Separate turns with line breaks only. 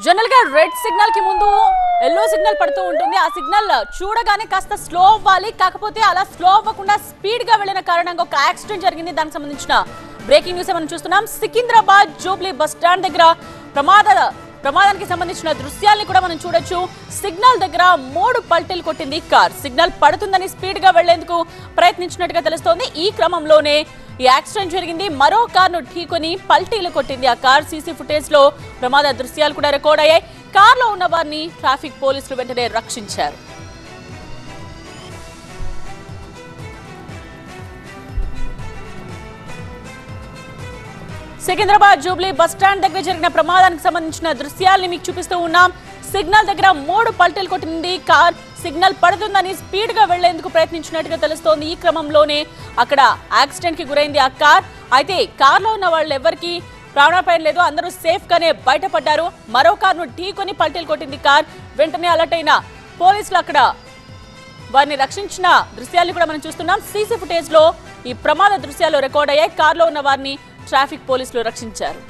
General గా red signal కి ముందు ఎల్లో సిగ్నల్ పడుతూ ఉంటుంది. ఆ సిగ్నల్ చూడగానే కాస్త స్లో అవ్వాలి. కాకపోతే అలా స్లో అవ్వకుండా స్పీడ్ గా వెళ్ళిన కారణంగా ఒక యాక్సిడెంట్ జరిగింది. దానికి సంబంధించిన బ్రేకింగ్ న్యూస్ మనం చూస్తున్నాం. సికింద్రాబాద్ జూబ్లీ బస్ స్టాండ్ దగ్గర ప్రమాదానికి సంబంధించిన దృశ్యాల్ని కూడా మనం చూడొచ్చు. సిగ్నల్ దగ్గర 3 పల్టీలు కొట్టింది కార్. సిగ్నల్ పడుతుందని స్పీడ్ గా వెళ్లేందుకు ప్రయత్నించినట్టుగా తెలుస్తోంది. ఈ క్రమంలోనే ఈ యాక్సిడెంట్ జరిగింది. మరో కార్ను ఢీకొని పల్టీలు కొట్టింది ఆ కార్. సీసీ ఫుటేజ్ లో ప్రమాద దృశ్యాలు కూడా రికార్డ్ అయ్యాయి. కార్లో ఉన్న వారిని ట్రాఫిక్ పోలీసులు వెంటనే రక్షించారు. సికింద్రాబాద్ జూబ్లీ బస్ స్టాండ్ దగ్గర జరిగిన ప్రమాదానికి సంబంధించిన దృశ్యాల్ని మీకు చూపిస్తూ ఉన్నాం. సిగ్నల్ దగ్గర 3 పల్టీలు కొట్టింది కార్. సిగ్నల్ పడుతుందని స్పీడ్ గా వెళ్లేందుకు ప్రయత్నించినట్టుగా తెలుస్తోంది. ఈ క్రమంలోనే అక్కడ యాక్సిడెంట్ కి గురైంది ఆ కార్. అయితే కార్లో ఉన్న వాళ్ళు ఎవరికి ప్రాణాపాయం లేదు, అందరూ సేఫ్ గానే బయటపడ్డారు. మరో కార్ను ఢీకొని పల్టీలు కొట్టింది కార్. వెంటనే అలర్ట్ అయిన పోలీసులు అక్కడ వారిని రక్షించిన దృశ్యాలను కూడా మనం చూస్తున్నాం. సీసీ ఫుటేజ్ లో ఈ ప్రమాద దృశ్యాలు రికార్డ్ అయ్యాయి. కార్లో ఉన్న వారిని ట్రాఫిక్ పోలీసులు రక్షించారు.